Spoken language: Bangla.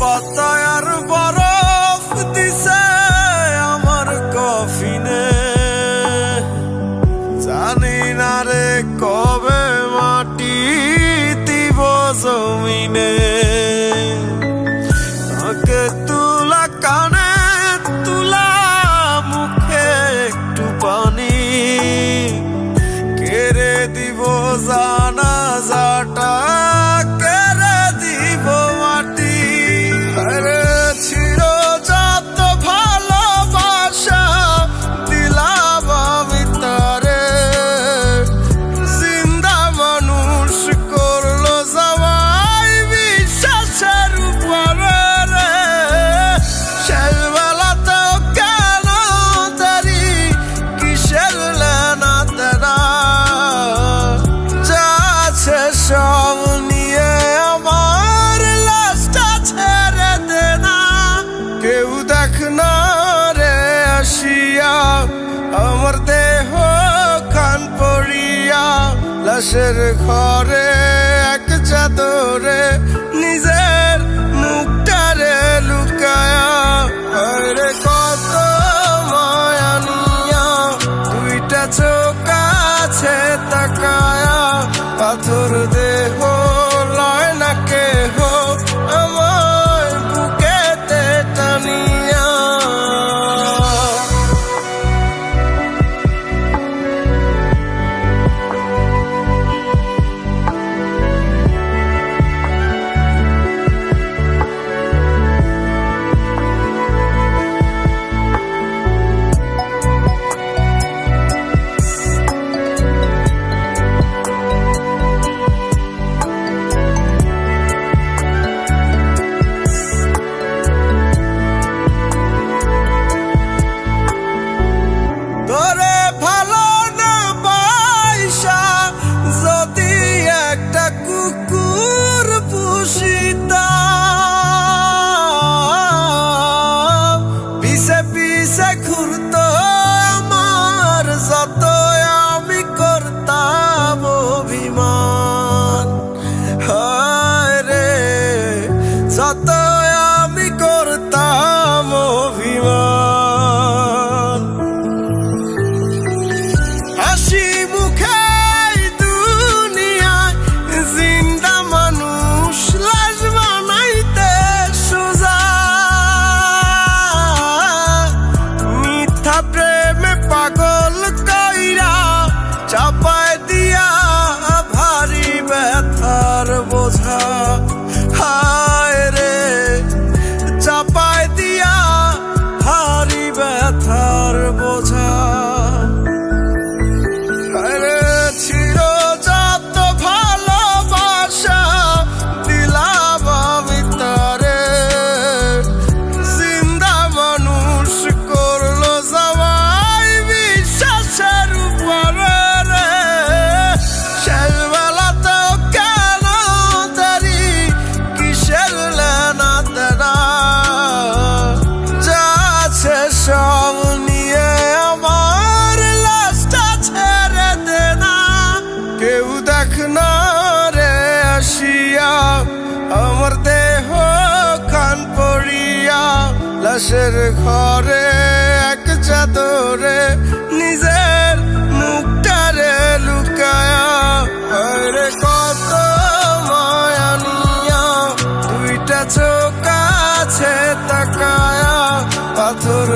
পাতায় আর বরফ দিছে আমার কফিনে, জানি না রে কবে মাটি দিব জমিনে। ওকে তুলা কানে তুলা মুখে একটু পানি, কেড়ে দিব জানাজাটা কেড়ে দিব মাটি। আরে ছিল যত ভালোবাসা দিলাম আমি তারে, জিন্দা মানুষ করলো জামাই বিশ্বাসের উপরে রে। শেষ বেলাতেও কেন দেরি, কিসের লেনা দেনা, যা আছে সব নিয়ে আমার লাশটা ছেড়ে দে না। কেউ দেখ না রে আসিয়া আমার দেহ খান পড়িয়া, লাশের ঘরে এক চাদরে নিজের মুখটারে লুকায়া। আরে কত মায়া নিয়া দুইটা চোখ আছে তাকায়া, পাথর দেহ লয় না কেহ আমার বুকেতে টানিয়া। তোরে ভালো না বাইসা যদি একটা কুকুর পুষিতাম, পিছে পিছে ঘুরতো আমার যত আমি করতাম অভিমান। হায় রে যত আমি করতাম অভিমান। হাসি মুখে দুনিয়ায় জিন্দা মানুষ লাশ বানাইতে সোজা, মিথ্যা প্রেমে পাগল কইরা চাপায় দিয়া ভারী ব্যথার বোঝা। হায় রে চাপায় দিয়া ভারী ব্যথার বোঝা। আরে ছিল যত ভালোবাসা দিলাম আমি তারে, জিন্দা মানুষ করলো জামাই বিশ্বাসের উপরে রে। শেষ বেলাতেও কেন দেরি, কিসের লেনা দেনা, যা আছে সব নিয়ে আমার লাশটা ছেড়ে দে না। কেউ দেখ না রে আসিয়া আমার দেহ খান পড়িয়া, লাশের ঘরে এক চাদরে নিজের মুখটারে লুকায়া। আরে কত মায়া নিয়া দুইটা চোখ আছে তাকায়া, পাথর